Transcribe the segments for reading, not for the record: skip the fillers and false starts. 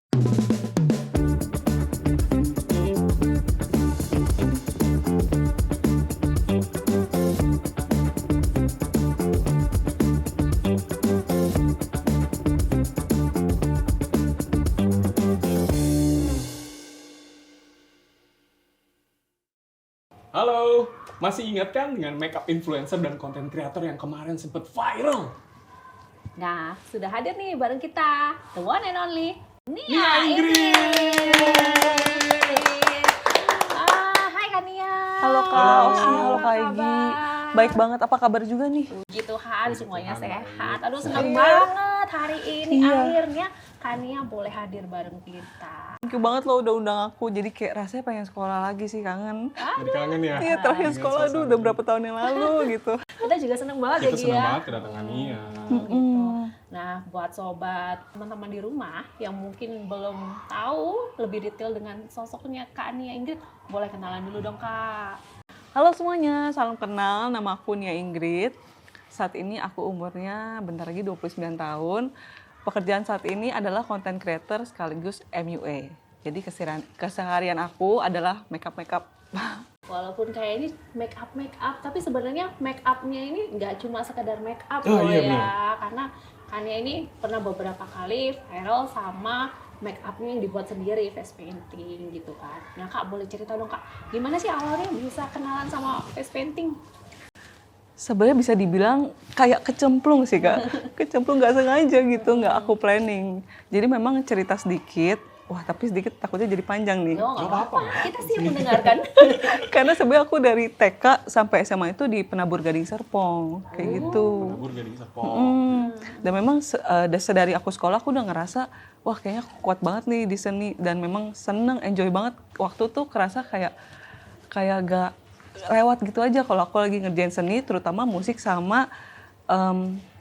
Halo, masih ingat kan dengan makeup influencer dan content creator yang kemarin sempat viral? Nah, sudah hadir nih bareng kita, the one and only Nia Ingrid! Hai Kak Nia. Halo Kak Halo. Osi, halo Apa Kak Egy. kabar? Baik banget, apa kabar juga nih? Puji Tuhan, semuanya Tuhan, sehat. baik. Aduh, senang Iya. banget hari ini Iya. akhirnya Kak Nia boleh hadir bareng kita. Thank you banget lo udah undang aku, jadi kayak rasanya pengen sekolah lagi sih, kangen. Jadi kangen ya? Iya, terakhir Dengan sekolah suasana udah ini. berapa tahun yang lalu gitu. Kita juga senang banget Kita ya, senang Gia. banget kedatangan Nia. Gitu. Nah, buat sobat teman-teman di rumah yang mungkin belum tahu lebih detail dengan sosoknya Kak Nia Ingrid, boleh kenalan dulu dong Kak. Halo semuanya, salam kenal, nama aku Nia Ingrid. Saat ini aku umurnya bentar lagi 29 tahun. Pekerjaan saat ini adalah content creator sekaligus MUA. Jadi keseharian aku adalah makeup. Walaupun kayak ini make up, tapi sebenarnya make upnya ini nggak cuma sekedar make up Oh, loh iya, ya, benar. karena Kania ini pernah beberapa kali viral sama make upnya yang dibuat sendiri, face painting gitu kan. Nah Kak, boleh cerita dong Kak, gimana sih awalnya bisa kenalan sama face painting? Sebenarnya bisa dibilang kayak kecemplung sih Kak. Kecemplung nggak sengaja gitu, nggak aku planning. Jadi memang cerita sedikit, wah tapi sedikit takutnya jadi panjang nih. No, nggak Nggak apa-apa. apa-apa, kita sih yang mendengarkan. Karena sebenarnya aku dari TK sampai SMA itu di Penabur Gading Serpong, kayak gitu. Penabur Gading Serpong. Dan memang sedari aku sekolah aku udah ngerasa, wah kayaknya aku kuat banget nih di seni. Dan memang seneng, enjoy banget. Waktu tuh kerasa kayak gak lewat gitu aja kalau aku lagi ngerjain seni, terutama musik sama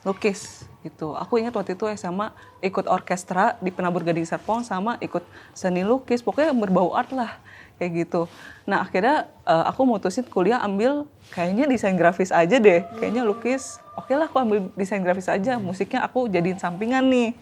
lukis gitu. Aku ingat waktu itu SMA ikut orkestra di Penabur Gading Serpong sama ikut seni lukis, pokoknya berbau art lah kayak gitu. Nah akhirnya aku mutusin kuliah ambil kayaknya desain grafis aja deh, kayaknya lukis. Oke lah aku ambil desain grafis aja, musiknya aku jadiin sampingan nih.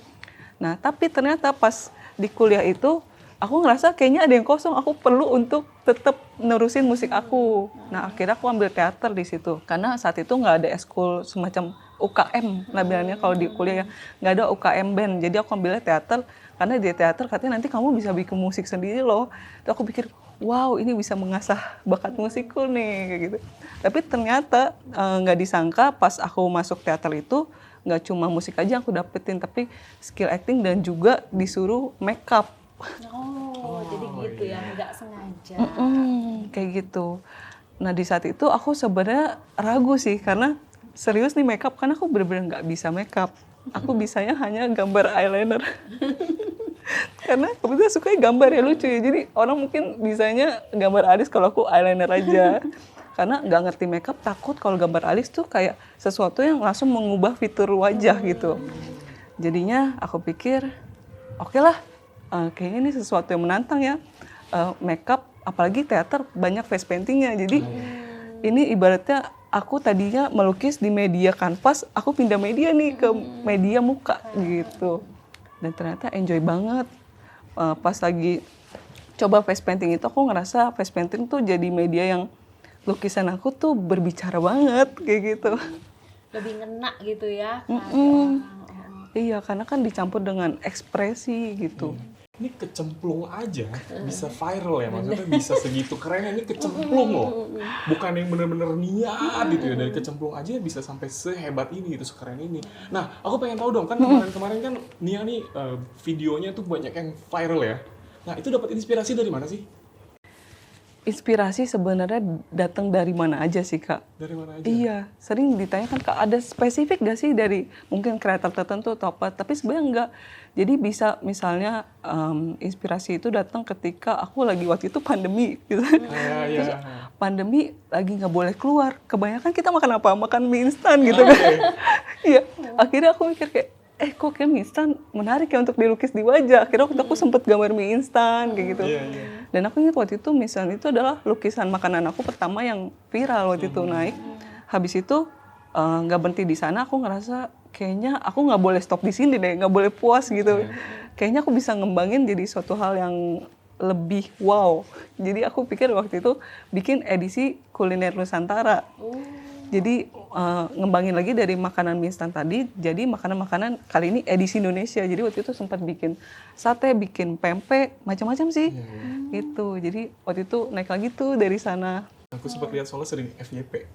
Nah tapi ternyata pas di kuliah itu aku ngerasa kayaknya ada yang kosong, aku perlu untuk tetap nerusin musik aku. Nah akhirnya aku ambil teater di situ, karena saat itu nggak ada eskul semacam UKM, lah bilangnya kalau di kuliah ya, nggak ada UKM band. Jadi aku ambilnya teater, karena di teater katanya nanti kamu bisa bikin musik sendiri loh. Terus aku pikir, wow ini bisa mengasah bakat musikku nih, kayak gitu. Tapi ternyata nggak disangka pas aku masuk teater itu, nggak cuma musik aja aku dapetin, tapi skill acting dan juga disuruh makeup. Jadi gitu ya, nggak sengaja. Kayak gitu. Nah di saat itu aku sebenarnya ragu sih, karena serius nih makeup, karena aku bener-bener nggak bisa makeup. Aku bisanya hanya gambar eyeliner. Karena kebetulan sukanya gambar ya, lucu ya. Jadi orang mungkin bisanya gambar alis, kalau aku eyeliner aja. Karena nggak ngerti makeup, takut kalau gambar alis tuh kayak sesuatu yang langsung mengubah fitur wajah gitu. Jadinya aku pikir, oke lah, kayaknya ini sesuatu yang menantang ya. Makeup, apalagi teater banyak face paintingnya. Jadi ini ibaratnya aku tadinya melukis di media kanvas, aku pindah media nih ke media muka gitu. Dan ternyata enjoy banget. Pas lagi coba face painting itu, aku ngerasa face painting tuh jadi media yang lukisan aku tuh berbicara banget kayak gitu. Lebih ngena gitu ya. Iya, karena kan dicampur dengan ekspresi gitu. Ini kecemplung aja bisa viral ya, maksudnya bisa segitu keren. Ini kecemplung loh, bukan yang bener-bener niat gitu ya. Dari kecemplung aja bisa sampai sehebat ini gitu, sekeren ini. Nah aku pengen tahu dong, kan kemarin kan Nia nih videonya tuh banyak yang viral ya. Nah itu dapat inspirasi dari mana sih? Inspirasi sebenarnya datang dari mana aja sih Kak? Dari mana aja? Iya, sering ditanyakan Kak, ada spesifik gak sih dari mungkin kreator tertentu atau apa? Tapi sebenarnya enggak. Jadi bisa misalnya inspirasi itu datang ketika aku lagi waktu itu pandemi gitu. Terus pandemi lagi nggak boleh keluar. Kebanyakan kita makan apa? Makan mie instan gitu kan. Iya, akhirnya aku mikir kayak, kok kayak mie instan menarik ya untuk dilukis di wajah. Akhirnya waktu aku sempet gambar mie instan kayak gitu. Dan aku ingat waktu itu misalnya itu adalah lukisan makanan aku pertama yang viral waktu itu naik. Habis itu nggak berhenti di sana, aku ngerasa kayaknya aku nggak boleh stop di sini deh, nggak boleh puas gitu. kayaknya aku bisa ngembangin jadi suatu hal yang lebih wow. Jadi aku pikir waktu itu bikin edisi kuliner Nusantara. Jadi ngembangin lagi dari makanan mie instan tadi, jadi makanan-makanan kali ini edisi Indonesia. Jadi waktu itu sempat bikin sate, bikin pempek, macam-macam sih. Gitu. Jadi waktu itu naik lagi tuh dari sana. Aku sempat lihat soalnya sering FYP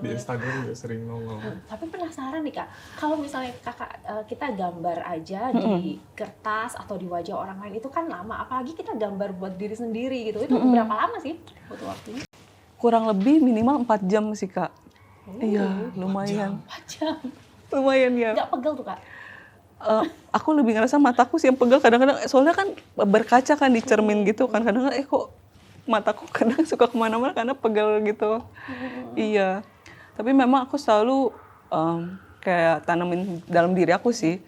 di Instagram juga sering nongol. Tapi penasaran nih Kak, kalau misalnya Kakak kita gambar aja di kertas atau di wajah orang lain itu kan lama, apalagi kita gambar buat diri sendiri gitu. Itu berapa lama sih butuh waktunya? Kurang lebih minimal 4 jam sih Kak. Iya, lumayan. 4 jam. Lumayan ya. Nggak pegel tuh Kak? Aku lebih ngerasa mataku sih yang pegel kadang-kadang, soalnya kan berkaca kan di cermin gitu kan, kadang-kadang kok mataku kadang suka kemana-mana karena pegel gitu. Iya, tapi memang aku selalu kayak tanamin dalam diri aku sih,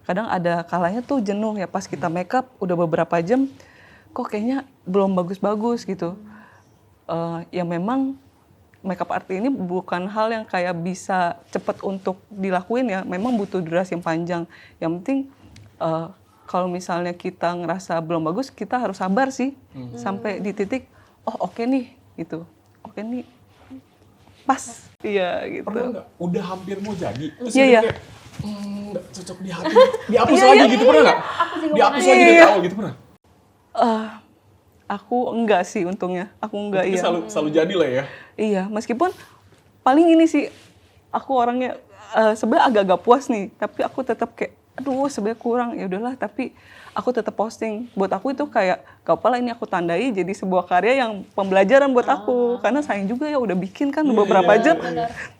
kadang ada kalanya tuh jenuh ya pas kita makeup udah beberapa jam, kok kayaknya belum bagus-bagus gitu. Ya memang makeup art ini bukan hal yang kayak bisa cepat untuk dilakuin ya, memang butuh durasi yang panjang. Yang penting kalau misalnya kita ngerasa belum bagus, kita harus sabar sih sampai di titik, oh oke nih gitu, oke nih pas, iya gitu. Pernah nggak udah hampir mau jadi, terus Iya, iya. kayak nggak cocok di hati, dihapus lagi gitu, pernah nggak? Dihapus lagi dari awal gitu, pernah? Aku enggak sih untungnya, aku enggak. Tapi Iya. selalu jadi lah ya. Iya, meskipun paling ini sih aku orangnya sebenarnya agak-agak puas nih, tapi aku tetap kayak aduh sebenarnya kurang, ya udahlah, tapi aku tetap posting. Buat aku itu kayak gak apa-apa, ini aku tandai jadi sebuah karya yang pembelajaran buat aku, karena sayang juga ya udah bikin kan beberapa jam.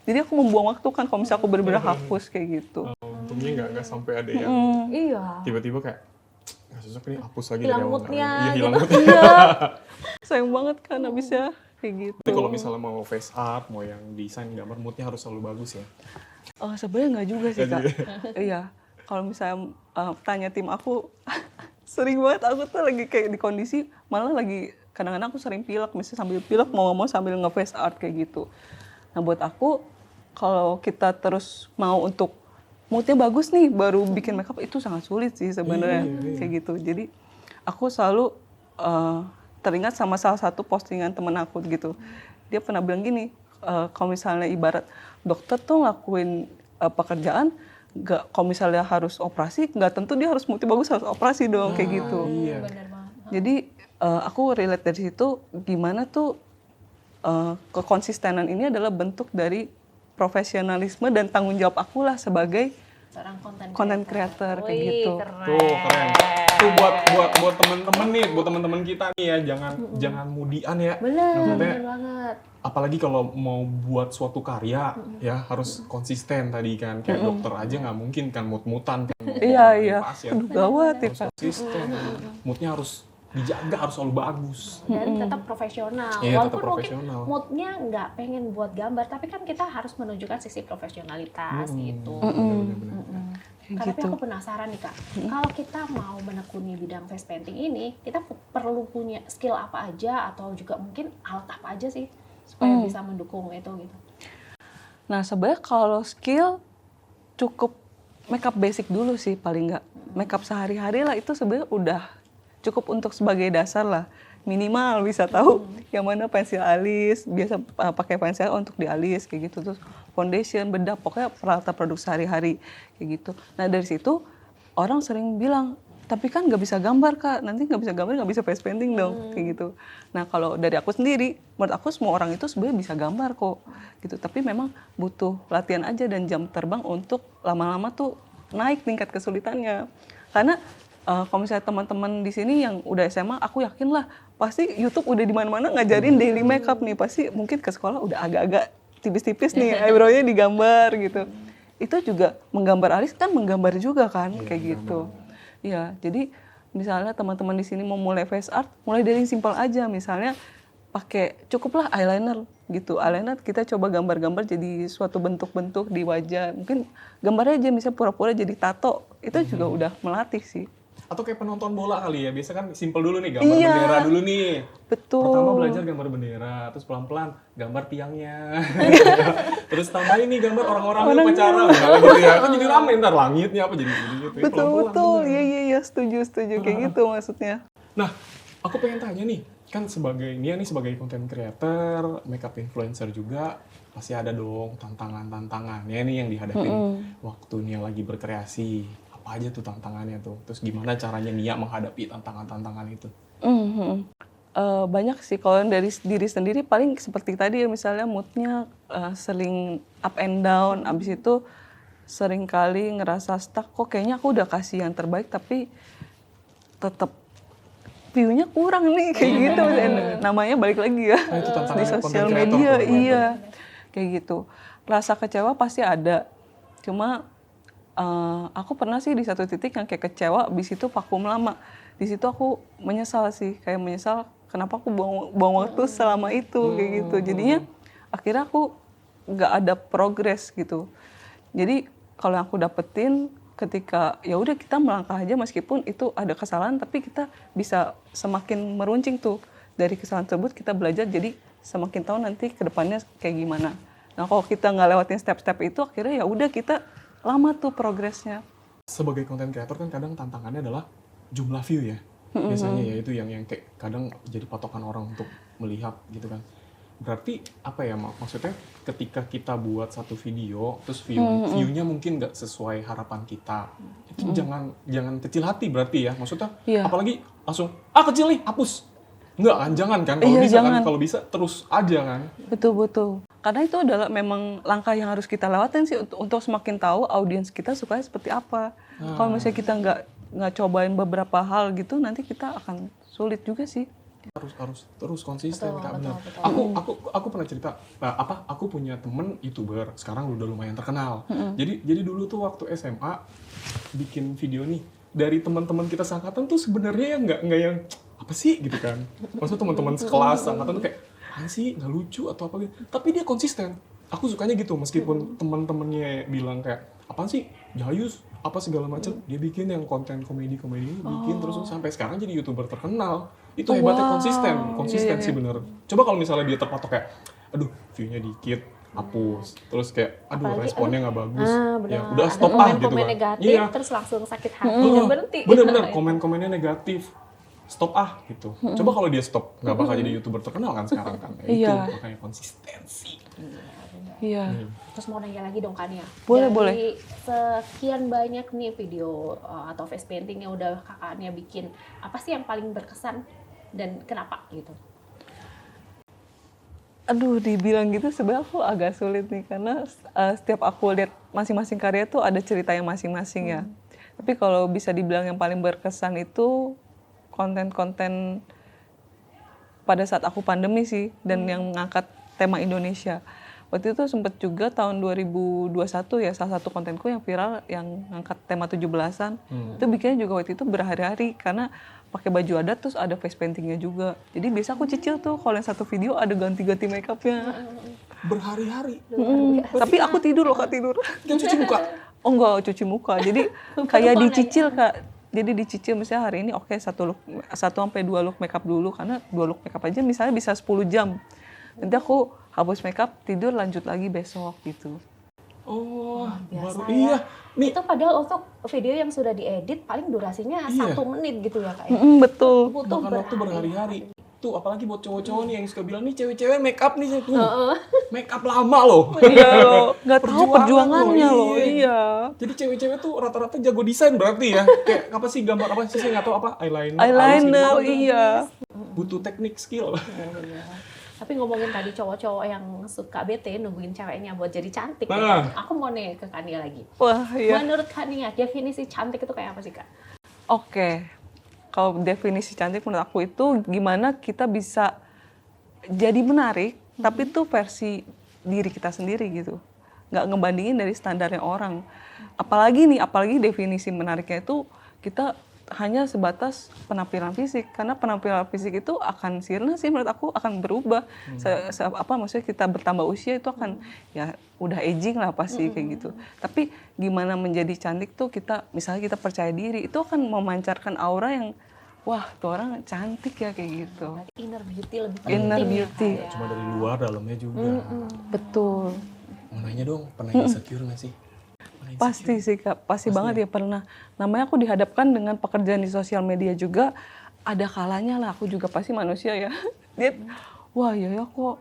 Jadi aku membuang waktu kan kalau misalnya aku bener-bener hapus kayak gitu. Untungnya nggak sampai ada yang Iya. tiba-tiba kayak nggak cocok nih, hapus lagi Hilang dari awal. moodnya Iya, hilang gitu. moodnya. Iya. Sayang banget kan abisnya kayak gitu. Tapi kalau misalnya mau face art, mau yang desain gambar, moodnya harus selalu bagus ya. Sebenarnya nggak juga sih Kak. Iya. Kalau misalnya tanya tim aku, sering banget aku tuh lagi kayak di kondisi, malah lagi kadang-kadang aku sering pilek, misalnya sambil pilek mau ngomong sambil nge-face art kayak gitu. Nah buat aku, kalau kita terus mau untuk moodnya bagus nih, baru bikin makeup itu sangat sulit sih sebenarnya kayak gitu. Jadi aku selalu teringat sama salah satu postingan temen aku gitu. Dia pernah bilang gini, kalau misalnya ibarat dokter tuh ngelakuin pekerjaan, nggak, kalau misalnya harus operasi, nggak tentu dia harus moodnya bagus harus operasi dong kayak gitu. Bener banget. Jadi aku relate dari situ gimana tuh kekonsistenan ini adalah bentuk dari profesionalisme dan tanggung jawab aku lah sebagai Seorang content creator kayak Wih, gitu. keren. Tuh keren. Tuh buat teman-teman nih, buat teman-teman kita nih ya, jangan mudian ya. Bener, Maksudnya, bener banget. apalagi kalau mau buat suatu karya ya harus konsisten tadi kan, kayak dokter aja nggak mungkin kan mut-mutan kan. Iya, iya. Pasien. Aduh gawat ya Harus Kak. konsisten, moodnya harus dijaga, harus selalu bagus. Dan tetap profesional. Iya, tetap Walaupun profesional. mungkin moodnya nggak pengen buat gambar, tapi kan kita harus menunjukkan sisi profesionalitas gitu. Bener-bener. Kayak Tapi gitu. aku penasaran nih Kak, kalau kita mau menekuni bidang face painting ini, kita perlu punya skill apa aja atau juga mungkin alat apa aja sih supaya bisa mendukung itu gitu? Nah sebenarnya kalau skill cukup makeup basic dulu sih paling nggak. Makeup sehari-hari lah itu sebenarnya udah cukup untuk sebagai dasar lah. Minimal bisa tahu yang mana pensil alis, biasa pakai pensil untuk di alis kayak gitu, terus foundation, bedak, pokoknya peralatan produk sehari-hari kayak gitu. Nah dari situ orang sering bilang, tapi kan nggak bisa gambar Kak, nanti nggak bisa gambar, nggak bisa face painting dong kayak gitu. Nah kalau dari aku sendiri, menurut aku semua orang itu sebenarnya bisa gambar kok gitu, tapi memang butuh latihan aja dan jam terbang untuk lama-lama tuh naik tingkat kesulitannya. Karena kalau misalnya teman-teman di sini yang udah SMA, aku yakin lah pasti YouTube udah di mana-mana ngajarin daily makeup nih, pasti mungkin ke sekolah udah agak-agak tipis-tipis nih eyebrow-nya digambar gitu. Itu juga menggambar alis kan menggambar juga kan kayak gitu. Iya, jadi misalnya teman-teman di sini mau mulai face art, mulai dari yang simpel aja, misalnya pakai cukuplah eyeliner gitu. Eyeliner kita coba gambar-gambar jadi suatu bentuk-bentuk di wajah. Mungkin gambarnya aja misalnya pura-pura jadi tato, itu juga udah melatih sih. Atau kayak penonton bola kali ya, biasa kan simple dulu nih, gambar Iya. bendera dulu nih. Betul. Pertama belajar gambar bendera, terus pelan-pelan gambar tiangnya. Terus tambahin nih gambar orang-orang yang upacara, misalnya gitu ya. Kan jadi rame ntar langitnya apa jadi gitu. Ya, Betul, pelan-pelan, betul. bener. Iya, setuju. Kayak gitu maksudnya. Nah, aku pengen tanya nih, kan sebagai Nia nih sebagai content creator, makeup influencer juga, pasti ada dong tantangannya nih yang dihadapin waktu Nia lagi berkreasi. Apa aja tuh tantangannya tuh? Terus gimana caranya Nia menghadapi tantangan-tantangan itu? Banyak sih, kalau dari diri sendiri paling seperti tadi ya, misalnya moodnya sering up and down, abis itu sering kali ngerasa stuck, kok kayaknya aku udah kasih yang terbaik tapi tetap view-nya kurang nih, kayak gitu. Dan namanya balik lagi ya, Nah, itu tantangan di content sosial creator media, tuh. iya, kayak gitu. Rasa kecewa pasti ada, cuma aku pernah sih di satu titik yang kayak kecewa, abis itu vakum lama. Di situ aku menyesal sih, kayak menyesal kenapa aku buang waktu selama itu, kayak gitu. Jadinya akhirnya aku nggak ada progres gitu. Jadi kalau yang aku dapetin ketika ya udah kita melangkah aja, meskipun itu ada kesalahan, tapi kita bisa semakin meruncing tuh dari kesalahan tersebut, kita belajar, jadi semakin tahu nanti kedepannya kayak gimana. Nah kalau kita nggak lewatin step-step itu, akhirnya ya udah kita lama tuh progresnya. Sebagai content creator kan kadang tantangannya adalah jumlah view ya. Biasanya ya itu yang kayak kadang jadi patokan orang untuk melihat gitu kan. Berarti apa ya, maksudnya ketika kita buat satu video terus view-nya mungkin nggak sesuai harapan kita, itu jangan kecil hati berarti ya, maksudnya Iya. apalagi langsung kecil nih hapus, nggak kan, jangan kan, kalau Iya, bisa jangan. kan, kalau bisa terus aja kan. Betul. Karena itu adalah memang langkah yang harus kita lewatin sih untuk semakin tahu audiens kita sukanya seperti apa. Kalau misalnya kita nggak cobain beberapa hal gitu, nanti kita akan sulit juga sih. harus terus konsisten Betul, Kak, benar. betul. Aku pernah cerita, aku punya temen YouTuber sekarang udah lumayan terkenal. Jadi dulu tuh waktu SMA bikin video nih, dari teman-teman kita seangkatan tuh sebenarnya nggak yang apa sih gitu kan. Maksudnya teman-teman sekelas seangkatan tuh kayak apaan sih, nggak lucu atau apa gitu. Tapi dia konsisten. Aku sukanya gitu, meskipun teman-temannya bilang kayak apaan sih, jayus apa segala macam, dia bikin yang konten komedi bikin terus sampai sekarang jadi YouTuber terkenal. Itu hebatnya konsisten sih bener. Coba kalau misalnya dia terpatok kayak aduh view-nya dikit, hapus, terus kayak aduh Apalagi, responnya nggak bagus, benar. ya udah Ada stop gitu komen-komen kan. negatif, Iya. terus langsung sakit hati dan berhenti. Bener-bener komen-komennya negatif, stop gitu. Coba kalau dia stop, nggak bakal jadi YouTuber terkenal kan sekarang kan. Ya, itu Iya. makanya konsistensi. Iya. Terus mau nanya lagi dong Kania. Boleh, Dari boleh. sekian banyak nih video atau face painting yang udah kakaknya bikin, apa sih yang paling berkesan dan kenapa gitu? Aduh, dibilang gitu sebenarnya aku agak sulit nih, karena setiap aku lihat masing-masing karya tuh ada ceritanya masing-masing ya. Tapi kalau bisa dibilang yang paling berkesan itu konten-konten pada saat aku pandemi sih, dan yang mengangkat tema Indonesia. Waktu itu sempat juga tahun 2021 ya, salah satu kontenku yang viral yang ngangkat tema 17-an. Itu bikinnya juga waktu itu berhari-hari karena pakai baju adat, terus ada face paintingnya juga. Jadi biasa aku cicil tuh kalau yang satu video ada ganti-ganti makeupnya. Berhari-hari. Tapi aku tidur loh, Kak, tidur. Dia cuci muka. Oh enggak, cuci muka. Jadi kayak dicicil, Kak. Jadi dicicil misalnya hari ini oke, 1 sampai 2 look makeup dulu, karena 2 look makeup aja misalnya bisa 10 jam. Nanti aku hapus makeup, tidur, lanjut lagi besok gitu. Oh, baru biasa iya. Nih, Itu padahal untuk video yang sudah diedit paling durasinya Iya. 1 menit gitu ya Kak ya? Betul. Butuh makan waktu berhari-hari. Tuh, apalagi buat cowok-cowok nih yang suka bilang nih cewek-cewek make up nih, tuh. Make up lama loh. Iya loh, nggak tahu perjuangannya loh, loh, iya. Jadi cewek-cewek tuh rata-rata jago desain berarti ya. Kayak apa sih, gambar apa sih, saya nggak tahu apa, eyeliner, Eyeliner, alis gitu. iya. Butuh teknik skill. Tapi ngomongin tadi cowok-cowok yang suka bete nungguin ceweknya buat jadi cantik, Nah. ya. Aku mau nanya ke Kania lagi. Wah, iya. Menurut Kania, definisi cantik itu kayak apa sih Kak? Oke, kalau definisi cantik menurut aku itu gimana kita bisa jadi menarik, tapi itu versi diri kita sendiri gitu. Nggak ngebandingin dari standarnya orang. Apalagi definisi menariknya itu kita hanya sebatas penampilan fisik, karena penampilan fisik itu akan sirna sih menurut aku, akan berubah. Maksudnya kita bertambah usia itu akan ya udah aging lah pasti kayak gitu. Tapi gimana menjadi cantik tuh misalnya kita percaya diri, itu akan memancarkan aura yang wah tuh orang cantik ya kayak gitu. Inner beauty lebih Inner penting beauty. ya, Kak, ya. Cuma dari luar, dalamnya juga. Betul. Mau nanya dong, pernah insecure nggak sih? Pernah Pasti sih Kak, pasti banget ya pernah. Namanya aku dihadapkan dengan pekerjaan di sosial media juga, ada kalanya lah, aku juga pasti manusia ya. Dia, wah ya kok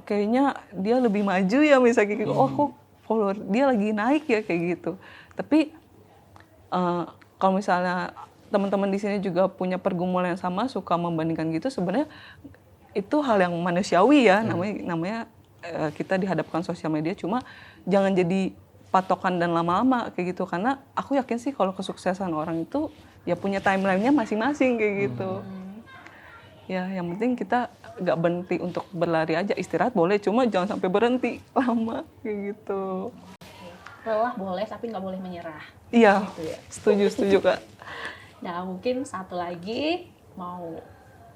kayaknya dia lebih maju ya misalnya gitu. Oh kok follower dia lagi naik ya kayak gitu. Tapi kalau misalnya teman-teman di sini juga punya pergumulan yang sama, suka membandingkan gitu, sebenarnya itu hal yang manusiawi ya, namanya kita dihadapkan sosial media, cuma jangan jadi patokan dan lama-lama kayak gitu, karena aku yakin sih kalau kesuksesan orang itu ya punya timeline-nya masing-masing kayak gitu. Ya yang penting kita nggak berhenti untuk berlari aja, istirahat boleh, cuma jangan sampai berhenti lama kayak gitu. Lelah boleh tapi nggak boleh menyerah. Iya, Gitu ya. setuju Kak. Nah mungkin satu lagi mau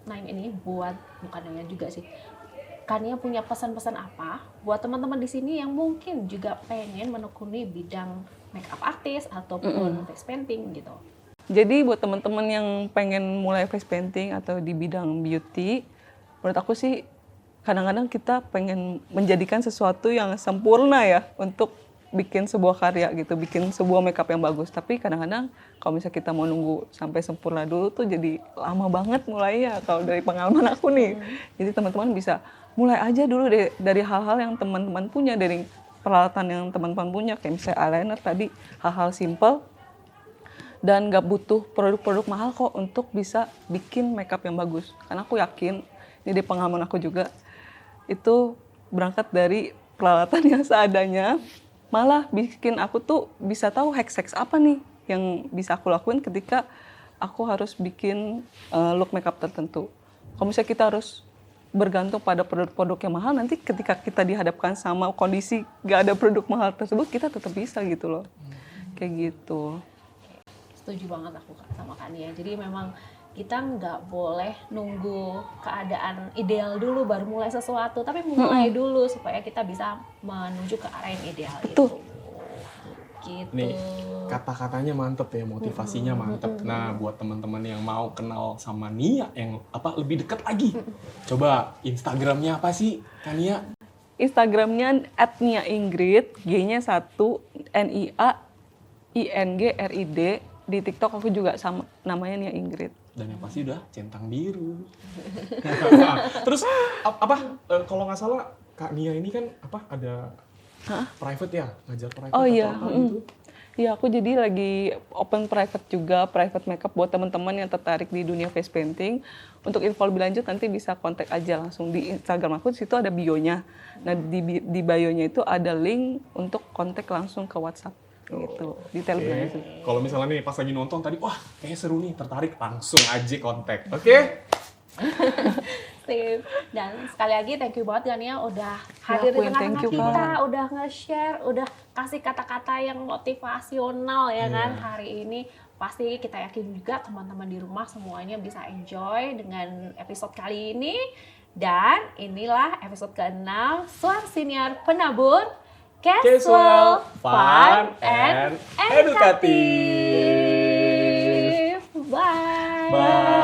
nanya ini bukan nanya juga sih. Kania punya pesan-pesan apa buat teman-teman di sini yang mungkin juga pengen menekuni bidang makeup artist ataupun face painting gitu? Jadi buat teman-teman yang pengen mulai face painting atau di bidang beauty, menurut aku sih kadang-kadang kita pengen menjadikan sesuatu yang sempurna ya untuk bikin sebuah karya gitu, bikin sebuah makeup yang bagus. Tapi kadang-kadang kalau misalnya kita mau nunggu sampai sempurna dulu tuh jadi lama banget mulainya kalau dari pengalaman aku nih. Jadi teman-teman bisa mulai aja dulu dari hal-hal yang teman-teman punya, dari peralatan yang teman-teman punya, kayak misalnya eyeliner tadi, hal-hal simple dan gak butuh produk-produk mahal kok untuk bisa bikin makeup yang bagus. Karena aku yakin, ini dari pengalaman aku juga, itu berangkat dari peralatan yang seadanya, malah bikin aku tuh bisa tahu hacks apa nih yang bisa aku lakuin ketika aku harus bikin look makeup tertentu. Kalau misalnya kita harus bergantung pada produk-produk yang mahal, nanti ketika kita dihadapkan sama kondisi gak ada produk mahal tersebut, kita tetap bisa gitu loh. Kayak gitu. Setuju banget aku sama Kania. Jadi memang kita nggak boleh nunggu keadaan ideal dulu baru mulai sesuatu, tapi mulai dulu supaya kita bisa menuju ke arah yang ideal itu. Gitu. Nih, kata-katanya mantep ya, motivasinya mantep. Nah, buat teman-teman yang mau kenal sama Nia yang lebih dekat lagi, coba Instagramnya apa sih, Kania? Instagramnya @niaingrid, G-nya 1, NIAINGRID. Di TikTok aku juga sama, namanya Nia Ingrid. Dan yang pasti udah centang biru. Terus kalau nggak salah Kak Nia ini kan ada private ya, ngajar private Oh atau iya, apa gitu? Iya aku jadi lagi open private juga, private makeup buat teman-teman yang tertarik di dunia face painting. Untuk info lebih lanjut nanti bisa kontak aja langsung di Instagram aku, di situ ada bio-nya. Nah di bio-nya itu ada link untuk kontak langsung ke WhatsApp. Gitu, detail lebih lanjut. Kalau misalnya nih pas lagi nonton tadi, wah kayaknya seru nih, tertarik, langsung aja kontak. Oke? Sip. Dan sekali lagi thank you banget Kania udah hadir di tengah-tengah kita, udah nge-share, udah kasih kata-kata yang motivasional ya kan hari ini. Pasti kita yakin juga teman-teman di rumah semuanya bisa enjoy dengan episode kali ini. Dan inilah episode ke-6 Suara Siniar Penabur Casual, Fun, and Educative. Bye. Bye.